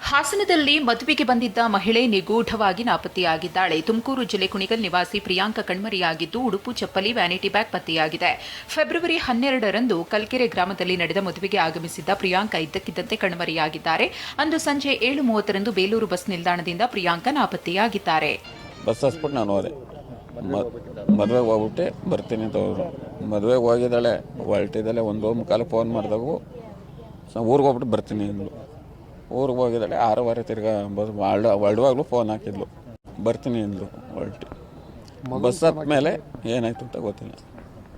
ಹಾಸನದಲ್ಲಿ ಮದುವೆಗೆ ಬಂದಿದ್ದ ಮಹಿಳೆ ನಿಗೂಢವಾಗಿ ನಾಪತ್ತೆಯಾಗಿದ್ದಾಳೆ. ತುಮಕೂರು ಜಿಲ್ಲೆ ಕುಣಿಗಲ್ ನಿವಾಸಿ ಪ್ರಿಯಾಂಕ ಕಣ್ಮರೆಯಾಗಿದ್ದು, ಉಡುಪು, ಚಪ್ಪಲಿ, ವ್ಯಾನಿಟಿ ಬ್ಯಾಗ್ ಪತ್ತೆಯಾಗಿದೆ. ಫೆಬ್ರವರಿ 12ರಂದು ಕಲ್ಕೆರೆ ಗ್ರಾಮದಲ್ಲಿ ನಡೆದ ಮದುವೆಗೆ ಆಗಮಿಸಿದ್ದ ಪ್ರಿಯಾಂಕ ಇದ್ದಕ್ಕಿದ್ದಂತೆ ಕಣ್ಮರೆಯಾಗಿದ್ದಾರೆ. ಅಂದು ಸಂಜೆ 7:30ರಂದು ಬೇಲೂರು ಬಸ್ ನಿಲ್ದಾಣದಿಂದ ಪ್ರಿಯಾಂಕ ನಾಪತ್ತೆಯಾಗಿದ್ದಾರೆ. ಬಸ್ ಹಸ್ಬಿಟ್ಟು ನಾನು ಹೋದೆ. ಮದುವೆಗೆ ಹೋಗ್ಬಿಟ್ಟೆ ಬರ್ತೀನಿ ಅಂತ ಹೋದ್ರು. ಮದುವೆಗೆ ಹೋಗಿದ್ದಾಳೆ, ಹೊರಟಿದ್ದಾಳೆ. 1:15 ಫೋನ್ ಮಾಡಿದಾಗೂ ಊರಿಗೆ ಹೋಗ್ಬಿಟ್ಟು ಬರ್ತೀನಿ ಅಂದ್ಳು. ಊರಿಗೆ ಹೋಗಿದ್ದಾಳೆ. 6:15 ತಿರ್ಗಾ ಹೊರಡುವಾಗಲೂ ಫೋನ್ ಹಾಕಿದ್ಲು, ಬರ್ತೀನಿ ಅಂದ್ಲು. ಹೊರಟು ಬಸ್ ಹತ್ತ ಮೇಲೆ ಏನಾಯ್ತು ಅಂತ ಗೊತ್ತಿಲ್ಲ.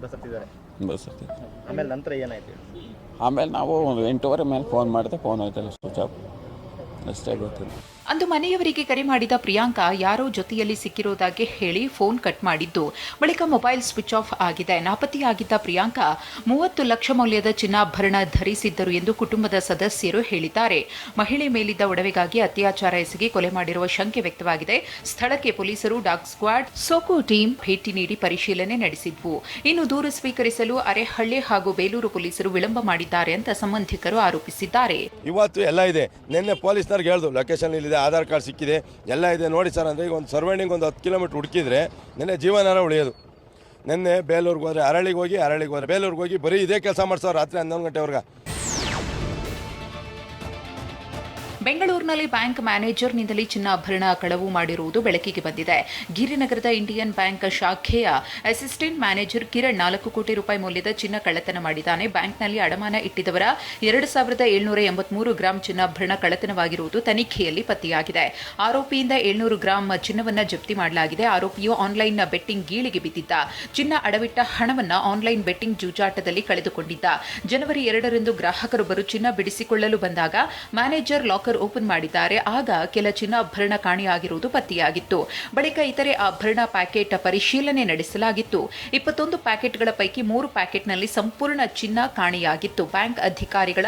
ಬಸ್ ಹತ್ತಿದ್ದಾರೆ. ಆಮೇಲೆ ನಂತರ ಏನಾಯ್ತು? ಆಮೇಲೆ ನಾವು 8:15 ಮೇಲೆ ಫೋನ್ ಮಾಡಿದೆ, ಫೋನ್ ಆಯ್ತಲ್ಲ ಸ್ವಿಚ್ ಆಫ್, ಅಷ್ಟೇ ಗೊತ್ತಿಲ್ಲ. ಅಂದು ಮನೆಯವರಿಗೆ ಕರೆ ಮಾಡಿದ ಪ್ರಿಯಾಂಕಾ ಯಾರೋ ಜೊತೆಯಲ್ಲಿ ಸಿಕ್ಕಿರೋದಾಗಿ ಹೇಳಿ ಫೋನ್ ಕಟ್ ಮಾಡಿದ್ದು, ಬಳಿಕ ಮೊಬೈಲ್ ಸ್ವಿಚ್ ಆಫ್ ಆಗಿದೆ. ನಾಪತ್ತೆಯಾಗಿದ್ದ ಪ್ರಿಯಾಂಕಾ 30 ಲಕ್ಷ ಮೌಲ್ಯದ ಚಿನ್ನಾಭರಣ ಧರಿಸಿದ್ದರು ಎಂದು ಕುಟುಂಬದ ಸದಸ್ಯರು ಹೇಳಿದ್ದಾರೆ. ಮಹಿಳೆ ಮೇಲಿದ್ದ ಒಡವೆಗಾಗಿ ಅತ್ಯಾಚಾರ ಎಸಗಿ ಕೊಲೆ ಮಾಡಿರುವ ಶಂಕೆ ವ್ಯಕ್ತವಾಗಿದೆ. ಸ್ಥಳಕ್ಕೆ ಪೊಲೀಸರು, ಡಾಗ್ ಸ್ಕ್ವಾಡ್, ಸೋಕೋ ಟೀಮ್ ಭೇಟಿ ನೀಡಿ ಪರಿಶೀಲನೆ ನಡೆಸಿದ್ವು. ಇನ್ನು ದೂರು ಸ್ವೀಕರಿಸಲು ಅರೆಹಳ್ಳಿ ಹಾಗೂ ಬೇಲೂರು ಪೊಲೀಸರು ವಿಳಂಬ ಮಾಡಿದ್ದಾರೆ ಅಂತ ಸಂಬಂಧಿಕರು ಆರೋಪಿಸಿದ್ದಾರೆ. ಇವತ್ತು ಎಲ್ಲ ಇದೆ. ನಿನ್ನೆ ಪೊಲೀಸ್ನವ್ರಿಗೆ ಹೇಳ್ದು, ಲೊಕೇಶನ್ ಇಲ್ಲಿದೆ, ಆಧಾರ್ ಕಾರ್ಡ್ ಸಿಕ್ಕಿದೆ, ಎಲ್ಲ ಇದೆ ನೋಡಿ ಸರ್ ಅಂದರೆ. ಈಗ ಒಂದು ಸರ್ವೈಂಡಿಂಗ್ 10 ಕಿಲೋಮೀಟ್ರ್ ಹುಡುಕಿದ್ರೆ ನಿನ್ನೆ ಜೀವನಾರ ಉಳಿಯೋದು. ನಿನ್ನೆ ಬೇಲೂರಿಗೆ ಹೋದರೆ, ಅರಳಿಗೆ ಹೋದರೆ, ಬೇಲೂರಿಗೆ ಹೋಗಿ ಬರೀ ಇದೇ ಕೆಲಸ ಮಾಡ್ಸೋರು ರಾತ್ರಿ 11 ಗಂಟೆವರೆಗೆ. ಬೆಂಗಳೂರಿನಲ್ಲಿ ಬ್ಯಾಂಕ್ ಮ್ಯಾನೇಜರ್ನಿಂದಲೇ ಚಿನ್ನಾಭರಣ ಕಳವು ಮಾಡಿರುವುದು ಬೆಳಕಿಗೆ ಬಂದಿದೆ. ಗಿರಿನಗರದ ಇಂಡಿಯನ್ ಬ್ಯಾಂಕ್ ಶಾಖೆಯ ಅಸಿಸ್ಟೆಂಟ್ ಮ್ಯಾನೇಜರ್ ಕಿರಣ್ 4 ಕೋಟಿ ರೂಪಾಯಿ ಮೌಲ್ಯದ ಚಿನ್ನ ಕಳ್ಳತನ ಮಾಡಿದ್ದಾನೆ. ಬ್ಯಾಂಕ್ನಲ್ಲಿ ಅಡಮಾನ ಇಟ್ಟಿದ್ದವರ 2783 ಗ್ರಾಂ ಚಿನ್ನಾಭರಣ ಕಳ್ಳತನವಾಗಿರುವುದು ತನಿಖೆಯಲ್ಲಿ ಪತ್ತೆಯಾಗಿದೆ. ಆರೋಪಿಯಿಂದ 700 ಗ್ರಾಂ ಚಿನ್ನವನ್ನು ಜಪ್ತಿ ಮಾಡಲಾಗಿದೆ. ಆರೋಪಿಯು ಆನ್ಲೈನ್ ಬೆಟ್ಟಿಂಗ್ ಗೀಳಿಗೆ ಬಿದ್ದಿದ್ದ. ಚಿನ್ನ ಅಡವಿಟ್ಟ ಹಣವನ್ನು ಆನ್ಲೈನ್ ಬೆಟ್ಟಿಂಗ್ ಜೂಜಾಟದಲ್ಲಿ ಕಳೆದುಕೊಂಡಿದ್ದ. ಜನವರಿ 2ರಂದು ಗ್ರಾಹಕರೊಬ್ಬರು ಚಿನ್ನ ಬಿಡಿಸಿಕೊಳ್ಳಲು ಬಂದಾಗ ಮ್ಯಾನೇಜರ್ ಲಾಕರ್ ಓಪನ್ ಮಾಡಿದ್ದಾರೆ. ಆಗ ಕೆಲ ಚಿನ್ನಾಭರಣ ಕಾಣೆಯಾಗಿರುವುದು ಪತ್ತೆಯಾಗಿತ್ತು. ಬಳಿಕ ಇತರೆ ಆಭರಣ ಪ್ಯಾಕೆಟ್ ಪರಿಶೀಲನೆ ನಡೆಸಲಾಗಿತ್ತು. 21 ಪ್ಯಾಕೆಟ್ಗಳ ಪೈಕಿ 3 ಪ್ಯಾಕೆಟ್ನಲ್ಲಿ ಸಂಪೂರ್ಣ ಚಿನ್ನ ಕಾಣೆಯಾಗಿತ್ತು. ಬ್ಯಾಂಕ್ ಅಧಿಕಾರಿಗಳ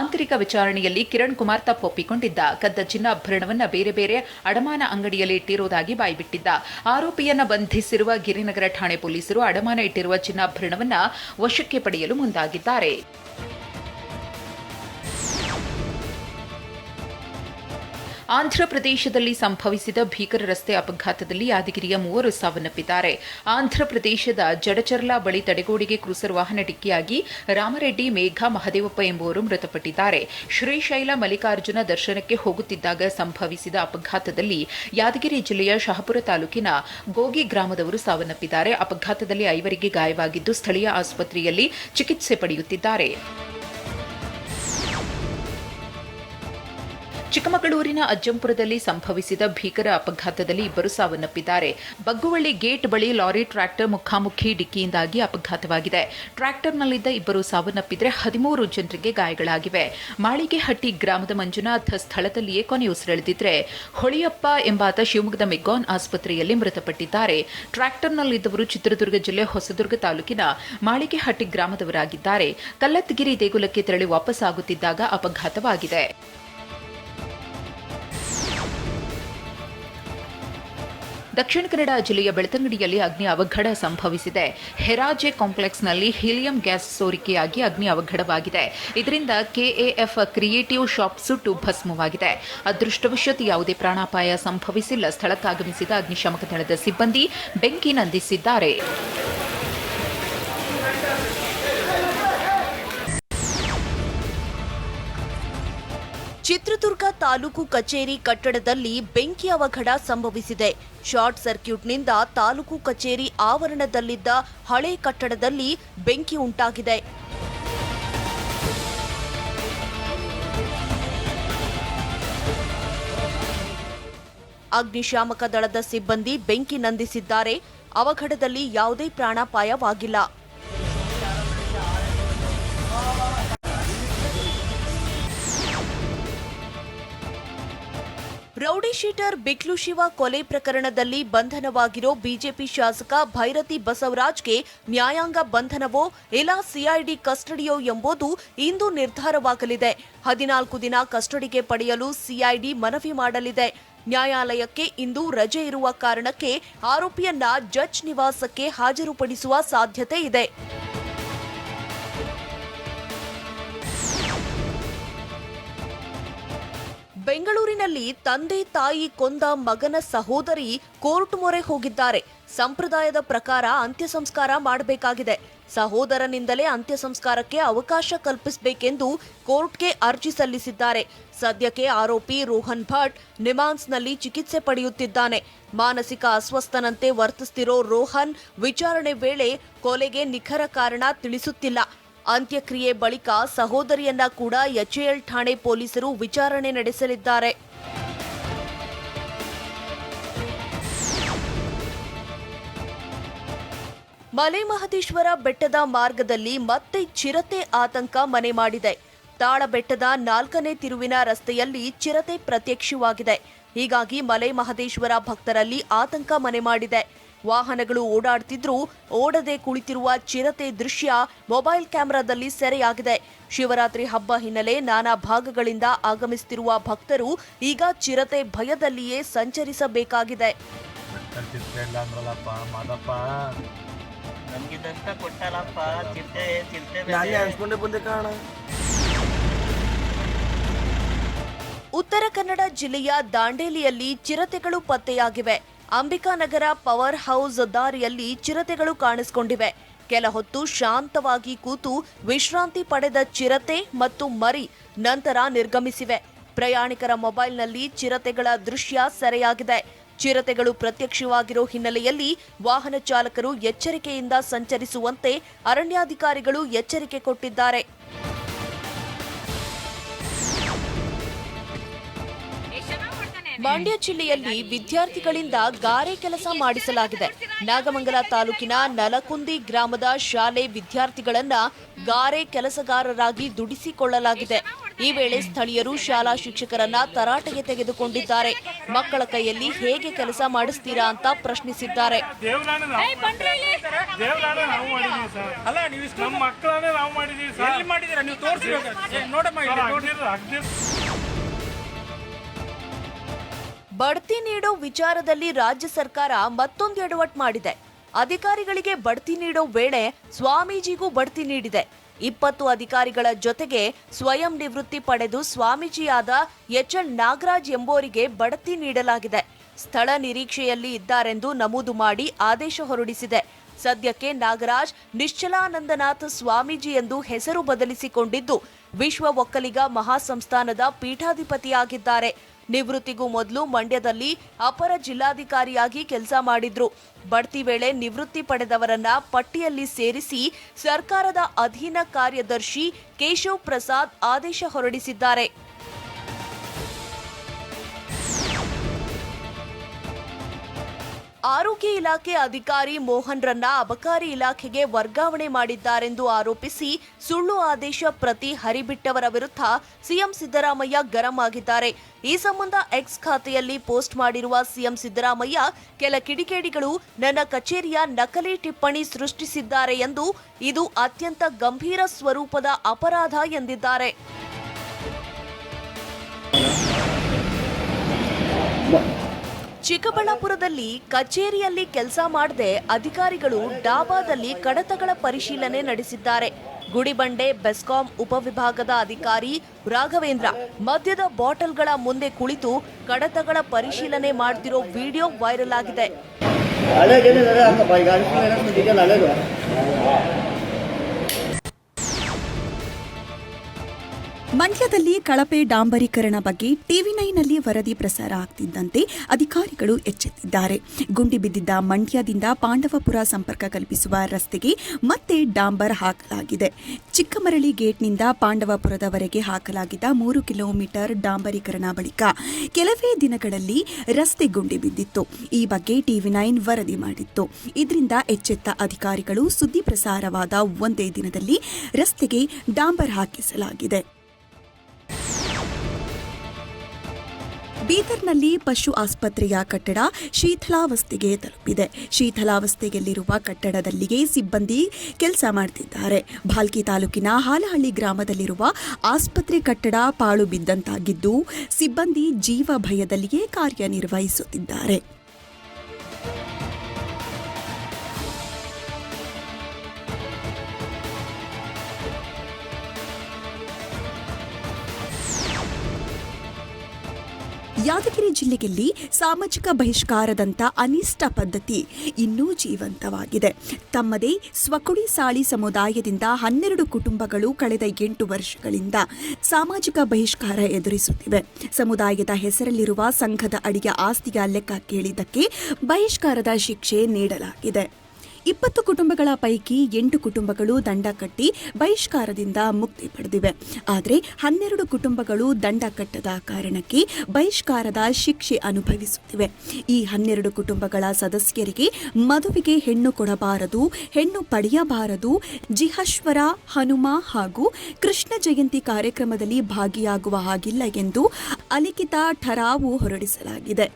ಆಂತರಿಕ ವಿಚಾರಣೆಯಲ್ಲಿ ಕಿರಣ್ ಕುಮಾರ್ ತಪ್ಪೊಪ್ಪಿಕೊಂಡಿದ್ದ. ಕದ್ದ ಚಿನ್ನಾಭರಣವನ್ನು ಬೇರೆ ಬೇರೆ ಅಡಮಾನ ಅಂಗಡಿಯಲ್ಲಿ ಇಟ್ಟಿರುವುದಾಗಿ ಬಾಯ್ಬಿಟ್ಟಿದ್ದ. ಆರೋಪಿಯನ್ನ ಬಂಧಿಸಿರುವ ಗಿರಿನಗರ ಠಾಣೆ ಪೊಲೀಸರು ಅಡಮಾನ ಇಟ್ಟಿರುವ ಚಿನ್ನಾಭರಣವನ್ನು ವಶಕ್ಕೆ ಪಡೆಯಲು ಮುಂದಾಗಿದ್ದಾರೆ. ಆಂಧ್ರಪ್ರದೇಶದಲ್ಲಿ ಸಂಭವಿಸಿದ ಭೀಕರ ರಸ್ತೆ ಅಪಘಾತದಲ್ಲಿ ಯಾದಗಿರಿಯ 3 ಸಾವನ್ನಪ್ಪಿದ್ದಾರೆ. ಆಂಧ್ರಪ್ರದೇಶದ ಜಡಚರ್ಲಾ ಬಳಿ ತಡೆಗೋಡೆಗೆ ಕ್ರೂಸರ್ ವಾಹನ ಡಿಕ್ಕಿಯಾಗಿ ರಾಮರೆಡ್ಡಿ, ಮೇಘ, ಮಹದೇವಪ್ಪ ಎಂಬುವರು ಮೃತಪಟ್ಟಿದ್ದಾರೆ. ಶ್ರೀಶೈಲ ಮಲ್ಲಿಕಾರ್ಜುನ ದರ್ಶನಕ್ಕೆ ಹೋಗುತ್ತಿದ್ದಾಗ ಸಂಭವಿಸಿದ ಅಪಘಾತದಲ್ಲಿ ಯಾದಗಿರಿ ಜಿಲ್ಲೆಯ ಶಹಾಪುರ ತಾಲೂಕಿನ ಗೋಗಿ ಗ್ರಾಮದವರು ಸಾವನ್ನಪ್ಪಿದ್ದಾರೆ. ಅಪಘಾತದಲ್ಲಿ 5 ಗಾಯವಾಗಿದ್ದು ಸ್ಥಳೀಯ ಆಸ್ಪತ್ರೆಯಲ್ಲಿ ಚಿಕಿತ್ಸೆ ಪಡೆಯುತ್ತಿದ್ದಾರೆ. ಚಿಕ್ಕಮಗಳೂರಿನ ಅಜ್ಜಂಪುರದಲ್ಲಿ ಸಂಭವಿಸಿದ ಭೀಕರ ಅಪಘಾತದಲ್ಲಿ 2 ಸಾವನ್ನಪ್ಪಿದ್ದಾರೆ. ಬಗ್ಗುವಳ್ಳಿ ಗೇಟ್ ಬಳಿ ಲಾರಿ ಟ್ರ್ಯಾಕ್ಟರ್ ಮುಖಾಮುಖಿ ಡಿಕ್ಕಿಯಿಂದಾಗಿ ಅಪಘಾತವಾಗಿದೆ. ಟ್ರ್ಯಾಕ್ಟರ್ನಲ್ಲಿದ್ದ 2 ಸಾವನ್ನಪ್ಪಿದ್ರೆ 13 ಜನರಿಗೆ ಗಾಯಗಳಾಗಿವೆ. ಮಾಳಿಗೆಹಟ್ಟಿ ಗ್ರಾಮದ ಮಂಜುನಾಥ್ ಸ್ಥಳದಲ್ಲಿಯೇ ಕೊನೆಯುಸಿರೆಳೆದಿದ್ರೆ, ಹೊಳಿಯಪ್ಪ ಎಂಬಾತ ಶಿವಮೊಗ್ಗದ ಮೆಗ್ಗಾನ್ ಆಸ್ಪತ್ರೆಯಲ್ಲಿ ಮೃತಪಟ್ಟಿದ್ದಾರೆ. ಟ್ರ್ಯಾಕ್ಟರ್ನಲ್ಲಿದ್ದವರು ಚಿತ್ರದುರ್ಗ ಜಿಲ್ಲೆ ಹೊಸದುರ್ಗ ತಾಲೂಕಿನ ಮಾಳಿಗೆಹಟ್ಟಿ ಗ್ರಾಮದವರಾಗಿದ್ದಾರೆ. ಕಲ್ಲತ್ತಗಿರಿ ದೇಗುಲಕ್ಕೆ ತೆರಳಿ ವಾಪಸ್ಸಾಗುತ್ತಿದ್ದಾಗ ಅಪಘಾತವಾಗಿದೆ. ದಕ್ಷಿಣ ಕನ್ನಡ ಜಿಲ್ಲೆಯ ಬೆಳ್ತಂಗಡಿಯಲ್ಲಿ ಅಗ್ನಿ ಅವಘಡ ಸಂಭವಿಸಿದೆ. ಹೆರಾಜೆ ಕಾಂಪ್ಲೆಕ್ಸ್ನಲ್ಲಿ ಹೀಲಿಯಂ ಗ್ಯಾಸ್ ಸೋರಿಕೆಯಾಗಿ ಅಗ್ನಿ ಅವಘಡವಾಗಿದೆ. ಇದರಿಂದ ಕೆಎಎಫ್ ಕ್ರಿಯೇಟಿವ್ ಶಾಪ್ ಸುಟ್ಟು ಭಸ್ಮವಾಗಿದೆ. ಅದೃಷ್ಟವಶಾತ್ ಯಾವುದೇ ಪ್ರಾಣಾಪಾಯ ಸಂಭವಿಸಿಲ್ಲ. ಸ್ಥಳಕ್ಕಾಗಮಿಸಿದ ಅಗ್ನಿಶಾಮಕ ದಳದ ಸಿಬ್ಬಂದಿ ಬೆಂಕಿ ನಂದಿಸಿದ್ದಾರೆ. ಚಿತ್ರದುರ್ಗ ತಾಲೂಕು ಕಚೇರಿ ಕಟ್ಟಡದಲ್ಲಿ ಬೆಂಕಿ ಅವಘಡ ಸಂಭವಿಸಿದೆ. ಶಾರ್ಟ್ ಸರ್ಕ್ಯೂಟ್ನಿಂದ ತಾಲೂಕು ಕಚೇರಿ ಆವರಣದಲ್ಲಿದ್ದ ಹಳೆ ಕಟ್ಟಡದಲ್ಲಿ ಬೆಂಕಿ ಉಂಟಾಗಿದೆ. ಅಗ್ನಿಶಾಮಕ ದಳದ ಸಿಬ್ಬಂದಿ ಬೆಂಕಿ ನಂದಿಸಿದ್ದಾರೆ. ಅವಘಡದಲ್ಲಿ ಯಾವುದೇ ಪ್ರಾಣಾಪಾಯವಾಗಿಲ್ಲ. ರೌಡಿ ಶೀಟರ್ ಬಿಕ್ಲು ಶಿವ ಕೊಲೆ ಪ್ರಕರಣದಲ್ಲಿ ಬಂಧನವಾಗಿರೋ ಬಿಜೆಪಿ ಶಾಸಕ ಭೈರತಿ ಬಸವರಾಜ್ಗೆ ನ್ಯಾಯಾಂಗ ಬಂಧನವೋ ಇಲ್ಲ ಸಿಐಡಿ ಕಸ್ಟಡಿಯೋ ಎಂಬುದು ಇಂದು ನಿರ್ಧಾರವಾಗಲಿದೆ. 14 ದಿನ ಕಸ್ಟಡಿಗೆ ಪಡೆಯಲು ಸಿಐಡಿ ಮನವಿ ಮಾಡಲಿದೆ. ನ್ಯಾಯಾಲಯಕ್ಕೆ ಇಂದು ರಜೆ ಇರುವ ಕಾರಣಕ್ಕೆ ಆರೋಪಿಯನ್ನ ಜಡ್ಜ್ ನಿವಾಸಕ್ಕೆ ಹಾಜರುಪಡಿಸುವ ಸಾಧ್ಯತೆ ಇದೆ. ಬೆಂಗಳೂರಿನಲ್ಲಿ ತಂದೆ ತಾಯಿ ಕೊಂದ ಮಗನ ಸಹೋದರಿ ಕೋರ್ಟ್ ಮೊರೆ ಹೋಗಿದ್ದಾರೆ. ಸಂಪ್ರದಾಯದ ಪ್ರಕಾರ ಅಂತ್ಯ ಸಂಸ್ಕಾರ ಮಾಡಬೇಕಾಗಿದೆ. ಸಹೋದರನಿಂದಲೇ ಅಂತ್ಯ ಸಂಸ್ಕಾರಕ್ಕೆ ಅವಕಾಶ ಕಲ್ಪಿಸಬೇಕೆಂದು ಕೋರ್ಟ್ಗೆ ಅರ್ಜಿ ಸಲ್ಲಿಸಿದ್ದಾರೆ. ಸದ್ಯಕ್ಕೆ ಆರೋಪಿ ರೋಹನ್ ಭಟ್ ನಿಮಾನ್ಸ್ನಲ್ಲಿ ಚಿಕಿತ್ಸೆ ಪಡೆಯುತ್ತಿದ್ದಾನೆ. ಮಾನಸಿಕ ಅಸ್ವಸ್ಥನಂತೆ ವರ್ತಿಸುತ್ತಿರೋ ರೋಹನ್ ವಿಚಾರಣೆ ವೇಳೆ ಕೊಲೆಗೆ ನಿಖರ ಕಾರಣ ತಿಳಿಸುತ್ತಿಲ್ಲ. ಅಂತ್ಯಕ್ರಿಯೆ ಬಳಿಕ ಸಹೋದರಿಯನ್ನ ಕೂಡ ಎಚ್ಎಎಲ್ ಠಾಣೆ ಪೊಲೀಸರು ವಿಚಾರಣೆ ನಡೆಸಲಿದ್ದಾರೆ. ಮಲೆಮಹದೇಶ್ವರ ಬೆಟ್ಟದ ಮಾರ್ಗದಲ್ಲಿ ಮತ್ತೆ ಚಿರತೆ ಆತಂಕ ಮನೆ ಮಾಡಿದೆ. ತಾಳಬೆಟ್ಟದ 4ನೇ ತಿರುವಿನ ರಸ್ತೆಯಲ್ಲಿ ಚಿರತೆ ಪ್ರತ್ಯಕ್ಷವಾಗಿದೆ. ಹೀಗಾಗಿ ಮಲೆಮಹದೇಶ್ವರ ಭಕ್ತರಲ್ಲಿ ಆತಂಕ ಮನೆ ಮಾಡಿದೆ. ವಾಹನಗಳು ಓಡಾಡ್ತಿದ್ರೂ ಓಡದೆ ಕುಳಿತಿರುವ ಚಿರತೆ ದೃಶ್ಯ ಮೊಬೈಲ್ ಕ್ಯಾಮೆರಾದಲ್ಲಿ ಸೆರೆಯಾಗಿದೆ. ಶಿವರಾತ್ರಿ ಹಬ್ಬ ಹಿನ್ನೆಲೆ ನಾನಾ ಭಾಗಗಳಿಂದ ಆಗಮಿಸುತ್ತಿರುವ ಭಕ್ತರು ಈಗ ಚಿರತೆ ಭಯದಲ್ಲಿಯೇ ಸಂಚರಿಸಬೇಕಾಗಿದೆ. ಉತ್ತರ ಕನ್ನಡ ಜಿಲ್ಲೆಯ ದಾಂಡೇಲಿಯಲ್ಲಿ ಚಿರತೆಗಳು ಪತ್ತೆಯಾಗಿವೆ. ಅಂಬಿಕಾನಗರ ಪವರ್ ಹೌಸ್ ದಾರಿಯಲ್ಲಿ ಚಿರತೆಗಳು ಕಾಣಿಸಿಕೊಂಡಿವೆ. ಕೆಲ ಹೊತ್ತು ಶಾಂತವಾಗಿ ಕೂತು ವಿಶ್ರಾಂತಿ ಪಡೆದ ಚಿರತೆ ಮತ್ತು ಮರಿ ನಂತರ ನಿರ್ಗಮಿಸಿವೆ. ಪ್ರಯಾಣಿಕರ ಮೊಬೈಲ್ನಲ್ಲಿ ಚಿರತೆಗಳ ದೃಶ್ಯ ಸೆರೆಯಾಗಿದೆ. ಚಿರತೆಗಳು ಪ್ರತ್ಯಕ್ಷವಾಗಿರೋ ಹಿನ್ನೆಲೆಯಲ್ಲಿ ವಾಹನ ಚಾಲಕರು ಎಚ್ಚರಿಕೆಯಿಂದ ಸಂಚರಿಸುವಂತೆ ಅರಣ್ಯಾಧಿಕಾರಿಗಳು ಎಚ್ಚರಿಕೆ ಕೊಟ್ಟಿದ್ದಾರೆ. ಮಂಡ್ಯ ಜಿಲ್ಲೆಯಲ್ಲಿ ವಿದ್ಯಾರ್ಥಿಗಳಿಂದ ಗಾರೆ ಕೆಲಸ ಮಾಡಿಸಲಾಗಿದೆ. ನಾಗಮಂಗಲ ತಾಲೂಕಿನ ನಲಕುಂದಿ ಗ್ರಾಮದ ಶಾಲೆ ವಿದ್ಯಾರ್ಥಿಗಳನ್ನ ಗಾರೆ ಕೆಲಸಗಾರರಾಗಿ ದುಡಿಸಿಕೊಳ್ಳಲಾಗಿದೆ. ಈ ವೇಳೆ ಸ್ಥಳೀಯರು ಶಾಲಾ ಶಿಕ್ಷಕರನ್ನ ತರಾಟೆಗೆ ತೆಗೆದುಕೊಂಡಿದ್ದಾರೆ. ಮಕ್ಕಳ ಕೈಯಲ್ಲಿ ಹೇಗೆ ಕೆಲಸ ಮಾಡಿಸ್ತೀರಾ ಅಂತ ಪ್ರಶ್ನಿಸಿದ್ದಾರೆ. ಬಡ್ತಿ ನೀಡೋ ವಿಚಾರದಲ್ಲಿ ರಾಜ್ಯ ಸರ್ಕಾರ ಮತ್ತೊಂದು ಎಡವಟ್ಟು ಮಾಡಿದೆ. ಅಧಿಕಾರಿಗಳಿಗೆ ಬಡ್ತಿ ನೀಡೋ ವೇಳೆ ಸ್ವಾಮೀಜಿಗೂ ಬಡ್ತಿ ನೀಡಿದೆ. 20 ಅಧಿಕಾರಿಗಳ ಜೊತೆಗೆ ಸ್ವಯಂ ನಿವೃತ್ತಿ ಪಡೆದು ಸ್ವಾಮೀಜಿಯಾದ ಎಚ್ಎಲ್ ನಾಗರಾಜ್ ಎಂಬುವರಿಗೆ ಬಡ್ತಿ ನೀಡಲಾಗಿದೆ. ಸ್ಥಳ ನಿರೀಕ್ಷೆಯಲ್ಲಿ ಇದ್ದಾರೆಂದು ನಮೂದು ಮಾಡಿ ಆದೇಶ ಹೊರಡಿಸಿದೆ. ಸದ್ಯಕ್ಕೆ ನಾಗರಾಜ್ ನಿಶ್ಚಲಾನಂದನಾಥ್ ಸ್ವಾಮೀಜಿ ಎಂದು ಹೆಸರು ಬದಲಿಸಿಕೊಂಡಿದ್ದು ವಿಶ್ವ ಒಕ್ಕಲಿಗ ಮಹಾಸಂಸ್ಥಾನದ ಪೀಠಾಧಿಪತಿಯಾಗಿದ್ದಾರೆ. ನಿವೃತ್ತಿಗೂ ಮೊದಲು ಮಂಡ್ಯದಲ್ಲಿ ಅಪರ ಜಿಲ್ಲಾಧಿಕಾರಿಯಾಗಿ ಕೆಲಸ ಮಾಡಿದ್ರು. ಬಡ್ತಿ ವೇಳೆ ನಿವೃತ್ತಿ ಪಡೆದವರನ್ನ ಪಟ್ಟಿಯಲ್ಲಿ ಸೇರಿಸಿ ಸರ್ಕಾರದ ಅಧೀನ ಕಾರ್ಯದರ್ಶಿ ಕೇಶವ್ ಪ್ರಸಾದ್ ಆದೇಶ ಹೊರಡಿಸಿದ್ದಾರೆ. ಆರೋಗ್ಯ ಇಲಾಖೆ ಅಧಿಕಾರಿ ಮೋಹನ್ರನ್ನ ಅಬಕಾರಿ ಇಲಾಖೆಗೆ ವರ್ಗಾವಣೆ ಮಾಡಿದ್ದಾರೆಂದು ಆರೋಪಿಸಿ ಸುಳ್ಳು ಆದೇಶ ಪ್ರತಿ ಹರಿಬಿಟ್ಟವರ ವಿರುದ್ಧ ಸಿಎಂ ಸಿದ್ದರಾಮಯ್ಯ ಗರಂ ಆಗಿದ್ದಾರೆ. ಈ ಸಂಬಂಧ ಎಕ್ಸ್ ಖಾತೆಯಲ್ಲಿ ಪೋಸ್ಟ್ ಮಾಡಿರುವ ಸಿಎಂ ಸಿದ್ದರಾಮಯ್ಯ, ಕೆಲ ಕಿಡಿಗೇಡಿಗಳು ನನ್ನ ಕಚೇರಿಯ ನಕಲಿ ಟಿಪ್ಪಣಿ ಸೃಷ್ಟಿಸಿದ್ದಾರೆ ಎಂದು ಇದು ಅತ್ಯಂತ ಗಂಭೀರ ಸ್ವರೂಪದ ಅಪರಾಧ ಎಂದಿದ್ದಾರೆ. ಚಿಕ್ಕಬಳ್ಳಾಪುರದಲ್ಲಿ ಕಚೇರಿಯಲ್ಲಿ ಕೆಲಸ ಮಾಡದೆ ಅಧಿಕಾರಿಗಳು ಡಾಬಾದಲ್ಲಿ ಕಡತಗಳ ಪರಿಶೀಲನೆ ನಡೆಸಿದ್ದಾರೆ. ಗುಡಿಬಂಡೆ ಬೆಸ್ಕಾಂ ಉಪವಿಭಾಗದ ಅಧಿಕಾರಿ ರಾಘವೇಂದ್ರ ಮದ್ಯದ ಬಾಟಲ್ಗಳ ಮುಂದೆ ಕುಳಿತು ಕಡತಗಳ ಪರಿಶೀಲನೆ ಮಾಡ್ತಿರೋ ವಿಡಿಯೋ ವೈರಲ್ ಆಗಿದೆ. ಮಂಡ್ಯದಲ್ಲಿ ಕಳಪೆ ಡಾಂಬರೀಕರಣ ಬಗ್ಗೆ ಟಿವಿ9ನಲ್ಲಿ ವರದಿ ಪ್ರಸಾರ ಆಗ್ತಿದ್ದಂತೆ ಅಧಿಕಾರಿಗಳು ಎಚ್ಚೆತ್ತಿದ್ದಾರೆ. ಗುಂಡಿ ಬಿದ್ದಿದ್ದ ಮಂಡ್ಯದಿಂದ ಪಾಂಡವಪುರ ಸಂಪರ್ಕ ಕಲ್ಪಿಸುವ ರಸ್ತೆಗೆ ಮತ್ತೆ ಡಾಂಬರ್ ಹಾಕಲಾಗಿದೆ. ಚಿಕ್ಕಮರಳಿ ಗೇಟ್ನಿಂದ ಪಾಂಡವಪುರದವರೆಗೆ ಹಾಕಲಾಗಿದ್ದ 3 ಕಿಲೋಮೀಟರ್ ಡಾಂಬರೀಕರಣ ಬಳಿಕ ಕೆಲವೇ ದಿನಗಳಲ್ಲಿ ರಸ್ತೆ ಗುಂಡಿ ಬಿದ್ದಿತ್ತು. ಈ ಬಗ್ಗೆ ಟಿವಿ9 ವರದಿ ಮಾಡಿತ್ತು. ಇದರಿಂದ ಎಚ್ಚೆತ್ತ ಅಧಿಕಾರಿಗಳು ಸುದ್ದಿ ಪ್ರಸಾರವಾದ ಒಂದೇ ದಿನದಲ್ಲಿ ರಸ್ತೆಗೆ ಡಾಂಬರ್ ಹಾಕಿಸಲಾಗಿದೆ. ಬೀದರ್ನಲ್ಲಿ ಪಶು ಆಸ್ಪತ್ರೆಯ ಕಟ್ಟಡ ಶೀಥಲಾವಸ್ಥೆಗೆ ತಲುಪಿದೆ. ಶೀಥಲಾವಸ್ಥೆಯಲ್ಲಿರುವ ಕಟ್ಟಡದಲ್ಲಿಯೇ ಸಿಬ್ಬಂದಿ ಕೆಲಸ ಮಾಡುತ್ತಿದ್ದಾರೆ. ಭಾಲ್ಕಿ ತಾಲೂಕಿನ ಹಾಲಹಳ್ಳಿ ಗ್ರಾಮದಲ್ಲಿರುವ ಆಸ್ಪತ್ರೆ ಕಟ್ಟಡ ಪಾಳು ಬಿದ್ದಂತಾಗಿದ್ದು ಸಿಬ್ಬಂದಿ ಜೀವ ಭಯದಲ್ಲಿಯೇ ಕಾರ್ಯನಿರ್ವಹಿಸುತ್ತಿದ್ದಾರೆ. ಯಾದಗಿರಿ ಜಿಲ್ಲೆಯಲ್ಲಿ ಸಾಮಾಜಿಕ ಬಹಿಷ್ಕಾರದಂಥ ಅನಿಷ್ಟ ಪದ್ಧತಿ ಇನ್ನೂ ಜೀವಂತವಾಗಿದೆ. ತಮ್ಮದೇ ಸ್ವಕುಡಿ ಸಾಳಿ ಸಮುದಾಯದಿಂದ 12 ಕುಟುಂಬಗಳು ಕಳೆದ 8 ವರ್ಷಗಳಿಂದ ಸಾಮಾಜಿಕ ಬಹಿಷ್ಕಾರ ಎದುರಿಸುತ್ತಿವೆ. ಸಮುದಾಯದ ಹೆಸರಲ್ಲಿರುವ ಸಂಘದ ಅಡಿಯ ಆಸ್ತಿಯ ಲೆಕ್ಕ ಕೇಳಿದ್ದಕ್ಕೆ ಬಹಿಷ್ಕಾರದ ಶಿಕ್ಷೆ ನೀಡಲಾಗಿದೆ. 20 ಕುಟುಂಬಗಳ ಪೈಕಿ 8 ಕುಟುಂಬಗಳು ದಂಡ ಕಟ್ಟಿ ಬಹಿಷ್ಕಾರದಿಂದ ಮುಕ್ತಿ ಪಡೆದಿವೆ. ಆದರೆ 12 ಕುಟುಂಬಗಳು ದಂಡ ಕಟ್ಟದ ಕಾರಣಕ್ಕೆ ಬಹಿಷ್ಕಾರದ ಶಿಕ್ಷೆ ಅನುಭವಿಸುತ್ತಿವೆ. ಈ 12 ಕುಟುಂಬಗಳ ಸದಸ್ಯರಿಗೆ ಮದುವೆಗೆ ಹೆಣ್ಣು ಕೊಡಬಾರದು, ಹೆಣ್ಣು ಪಡೆಯಬಾರದು, ಜಿಹಶ್ವರ, ಹನುಮ ಹಾಗೂ ಕೃಷ್ಣ ಜಯಂತಿ ಕಾರ್ಯಕ್ರಮದಲ್ಲಿ ಭಾಗಿಯಾಗುವ ಹಾಗಿಲ್ಲ ಎಂದು ಅಲಿಖಿತ ಠರಾವು ಹೊರಡಿಸಲಾಗಿದೆ.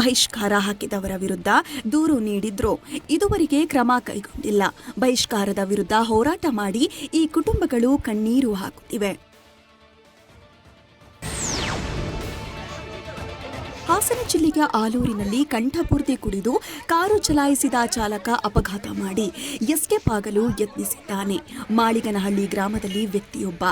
ಬಹಿಷ್ಕಾರ ಹಾಕಿದವರ ವಿರುದ್ಧ ದೂರು ನೀಡಿದ್ರೂ ಇದುವರೆಗೆ ಕ್ರಮ ಕೈಗೊಂಡಿಲ್ಲ. ಬಹಿಷ್ಕಾರದ ವಿರುದ್ಧ ಹೋರಾಟ ಮಾಡಿ ಈ ಕುಟುಂಬಗಳು ಕಣ್ಣೀರು ಹಾಕುತ್ತಿವೆ. ಹಾಸನ ಜಿಲ್ಲೆಯ ಆಲೂರಿನಲ್ಲಿ ಕಂಠಪೂರ್ತಿ ಕುಡಿದು ಕಾರು ಚಲಾಯಿಸಿದ ಚಾಲಕ ಅಪಘಾತ ಮಾಡಿ ಎಸ್ಕೇಪ್ ಆಗಲು ಯತ್ನಿಸಿದ್ದಾನೆ. ಮಾಳಿಗನಹಳ್ಳಿ ಗ್ರಾಮದಲ್ಲಿ ವ್ಯಕ್ತಿಯೊಬ್ಬ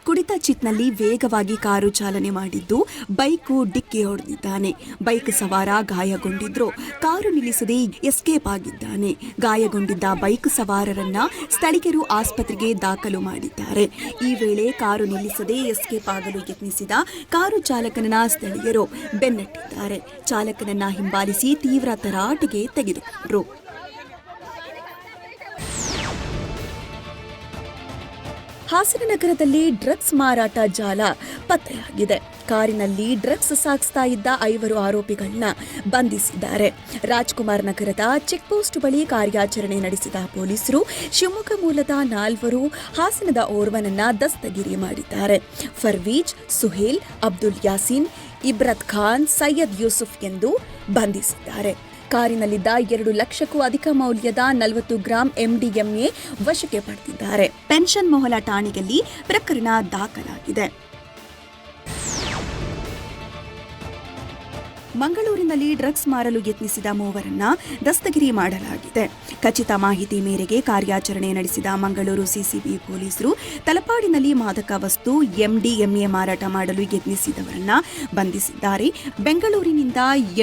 ಕುಡಿತ ಚಿತ್ನಲ್ಲಿ ವೇಗವಾಗಿ ಕಾರು ಚಾಲನೆ ಮಾಡಿದ್ದು ಬೈಕು ಡಿಕ್ಕಿ ಹೊಡೆದಿದ್ದಾನೆ. ಬೈಕ್ ಸವಾರ ಗಾಯಗೊಂಡಿದ್ರು ಕಾರು ನಿಲ್ಲಿಸದೆ ಎಸ್ಕೇಪ್ ಆಗಿದ್ದಾನೆ. ಗಾಯಗೊಂಡಿದ್ದ ಬೈಕ್ ಸವಾರರನ್ನ ಸ್ಥಳೀಯರು ಆಸ್ಪತ್ರೆಗೆ ದಾಖಲು ಮಾಡಿದ್ದಾರೆ. ಈ ವೇಳೆ ಕಾರು ನಿಲ್ಲಿಸದೆ ಎಸ್ಕೇಪ್ ಆಗಲು ಯತ್ನಿಸಿದ ಕಾರು ಚಾಲಕನನ್ನ ಸ್ಥಳೀಯರು ಬೆನ್ನಟ್ಟಿದ್ದಾರೆ. ಚಾಲಕನನ್ನ ಹಿಂಬಾಲಿಸಿ ತೀವ್ರ ತರಾಟೆಗೆ ತೆಗೆದುಕೊಂಡರು. ಹಾಸನ ನಗರದಲ್ಲಿ ಡ್ರಗ್ಸ್ ಮಾರಾಟ ಜಾಲ ಪತ್ತೆಯಾಗಿದೆ. ಕಾರಿನಲ್ಲಿ ಡ್ರಗ್ಸ್ ಸಾಗಿಸ್ತಾ ಇದ್ದ 5 ಆರೋಪಿಗಳನ್ನ ಬಂಧಿಸಿದ್ದಾರೆ. ರಾಜ್ಕುಮಾರ್ ನಗರದ ಚೆಕ್ಪೋಸ್ಟ್ ಬಳಿ ಕಾರ್ಯಾಚರಣೆ ನಡೆಸಿದ ಪೊಲೀಸರು ಶಿವಮೊಗ್ಗ ಮೂಲದ 4, ಹಾಸನದ ಓರ್ವನನ್ನ ದಸ್ತಗಿರಿ ಮಾಡಿದ್ದಾರೆ. ಫರ್ವೀಜ್, ಸುಹೇಲ್, ಅಬ್ದುಲ್ ಯಾಸೀನ್, ಇಬ್ರತ್ ಖಾನ್, ಸೈಯದ್ ಯೂಸುಫ್ ಎಂದು ಬಂಧಿಸಿದ್ದಾರೆ. ಕಾರಿನಲ್ಲಿದ್ದ 2 ಲಕ್ಷಕ್ಕೂ ಅಧಿಕ ಮೌಲ್ಯದ 40 ಗ್ರಾಂ MDMA ವಶಕ್ಕೆ ಪಡೆದಿದ್ದಾರೆ. ಪೆನ್ಷನ್ ಮೊಹಲ ಠಾಣೆಯಲ್ಲಿ ಪ್ರಕರಣ ದಾಖಲಾಗಿದೆ. ಮಂಗಳೂರಿನಲ್ಲಿ ಡ್ರಗ್ಸ್ ಮಾರಲು ಯತ್ನಿಸಿದ 3 ದಸ್ತಗಿರಿ ಮಾಡಲಾಗಿದೆ. ಖಚಿತ ಮಾಹಿತಿ ಮೇರೆಗೆ ಕಾರ್ಯಾಚರಣೆ ನಡೆಸಿದ ಮಂಗಳೂರು ಸಿಸಿಬಿ ಪೊಲೀಸರು ತಲಪಾಡಿನಲ್ಲಿ ಮಾದಕ ವಸ್ತು MDMA ಮಾರಾಟ ಮಾಡಲು ಯತ್ನಿಸಿದವರನ್ನ ಬಂಧಿಸಿದ್ದಾರೆ. ಬೆಂಗಳೂರಿನಿಂದ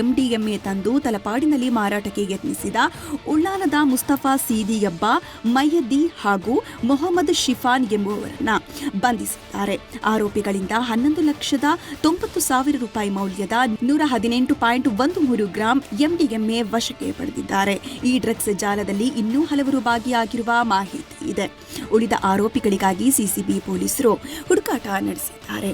MDMA ತಂದು ತಲಪಾಡಿನಲ್ಲಿ ಮಾರಾಟಕ್ಕೆ ಯತ್ನಿಸಿದ ಉಳ್ಳಾಲದ ಮುಸ್ತಫಾ ಸೀದಿಯಬ್ಬ, ಮಯ್ಯದ್ದಿ ಹಾಗೂ ಮೊಹಮ್ಮದ್ ಶಿಫಾನ್ ಎಂಬುವವರನ್ನ ಬಂಧಿಸಿದ್ದಾರೆ. ಆರೋಪಿಗಳಿಂದ 11,90,000 ರೂಪಾಯಿ ಮೌಲ್ಯದ 118.13 ಗ್ರಾಂ MDMA ವಶಕ್ಕೆ ಪಡೆದಿದ್ದಾರೆ. ಈ ಡ್ರಗ್ಸ್ ಜಾಲದಲ್ಲಿ ಇನ್ನೂ ಹಲವರು ಭಾಗಿಯಾಗಿರುವ ಮಾಹಿತಿ ಇದೆ. ಉಳಿದ ಆರೋಪಿಗಳಿಗಾಗಿ ಸಿಸಿಬಿ ಪೊಲೀಸರು ಹುಡುಕಾಟ ನಡೆಸಿದ್ದಾರೆ.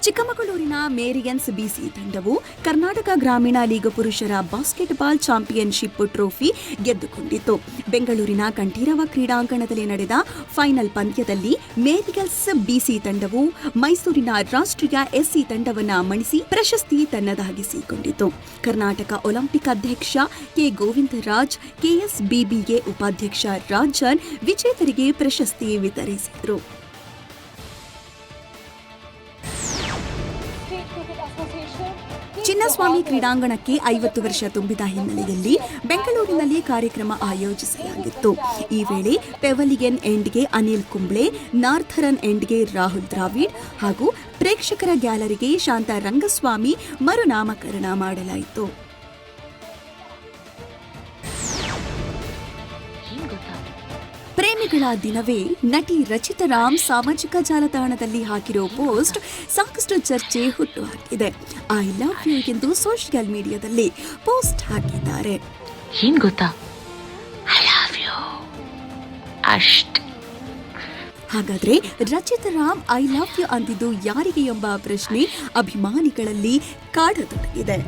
ಚಿಕ್ಕಮಗಳೂರಿನ ಮೇರಿಯನ್ಸ್ ಬಿಸಿ ತಂಡವು ಕರ್ನಾಟಕ ಗ್ರಾಮೀಣ ಲೀಗ್ ಪುರುಷರ ಬಾಸ್ಕೆಟ್ಬಾಲ್ ಚಾಂಪಿಯನ್ಶಿಪ್ ಟ್ರೋಫಿ ಗೆದ್ದುಕೊಂಡಿತು. ಬೆಂಗಳೂರಿನ ಕಂಠೀರವ ಕ್ರೀಡಾಂಗಣದಲ್ಲಿ ನಡೆದ ಫೈನಲ್ ಪಂದ್ಯದಲ್ಲಿ ಮೇರಿಯನ್ಸ್ ಬಿಸಿ ತಂಡವು ಮೈಸೂರಿನ ರಾಷ್ಟ್ರೀಯ SC ತಂಡವನ್ನು ಮಣಿಸಿ ಪ್ರಶಸ್ತಿ ತನ್ನದಾಗಿಸಿಕೊಂಡಿತು. ಕರ್ನಾಟಕ ಒಲಿಂಪಿಕ್ ಅಧ್ಯಕ್ಷ ಕೆ ಗೋವಿಂದರಾಜ್, KSBBA ಉಪಾಧ್ಯಕ್ಷ ರಾಜನ್ ವಿಜೇತರಿಗೆ ಪ್ರಶಸ್ತಿ ವಿತರಿಸಿದರು. ಚಿನ್ನಸ್ವಾಮಿ ಕ್ರೀಡಾಂಗಣಕ್ಕೆ 50 ವರ್ಷ ತುಂಬಿದ ಹಿನ್ನೆಲೆಯಲ್ಲಿ ಬೆಂಗಳೂರಿನಲ್ಲಿ ಕಾರ್ಯಕ್ರಮ ಆಯೋಜಿಸಲಾಗಿತ್ತು. ಈ ವೇಳೆ ಪೆವಲಿಯನ್ ಎಂಡ್ಗೆ ಅನಿಲ್ ಕುಂಬ್ಳೆ, ನಾರ್ಥರನ್ ಎಂಡ್ಗೆ ರಾಹುಲ್ ದ್ರಾವಿಡ್ ಹಾಗೂ ಪ್ರೇಕ್ಷಕರ ಗ್ಯಾಲರಿಗೆ ಶಾಂತ ರಂಗಸ್ವಾಮಿ ಮರುನಾಮಕರಣ ಮಾಡಲಾಯಿತು. ಪ್ರೇಮಿಗಳ ದಿನವೇ ನಟಿ ರಚಿತಾ ರಾಮ್ ಸಾಮಾಜಿಕ ಜಾಲತಾಣದಲ್ಲಿ ಹಾಕಿರೋ ಪೋಸ್ಟ್ ಸಾಕಷ್ಟು ಚರ್ಚೆ ಹುಟ್ಟುಹಾಕಿದೆ. ಐ ಲವ್ ಯು ಎಂದು ಸೋಷಿಯಲ್ ಮೀಡಿಯಾದಲ್ಲಿ ಪೋಸ್ಟ್ ಹಾಕಿದ್ದಾರೆ. ಏನ್ ಗೊತ್ತಾ, ಐ ಲವ್ ಯು ಅಷ್ಟ್. ಹಾಗಾದ್ರೆ Rachita Ram I love you ಅಂದಿದ್ದು ಯಾರಿಗೆ ಎಂಬ ಪ್ರಶ್ನೆ ಅಭಿಮಾನಿಗಳಲ್ಲಿ ಕಾಡತೊಡಗಿದೆ.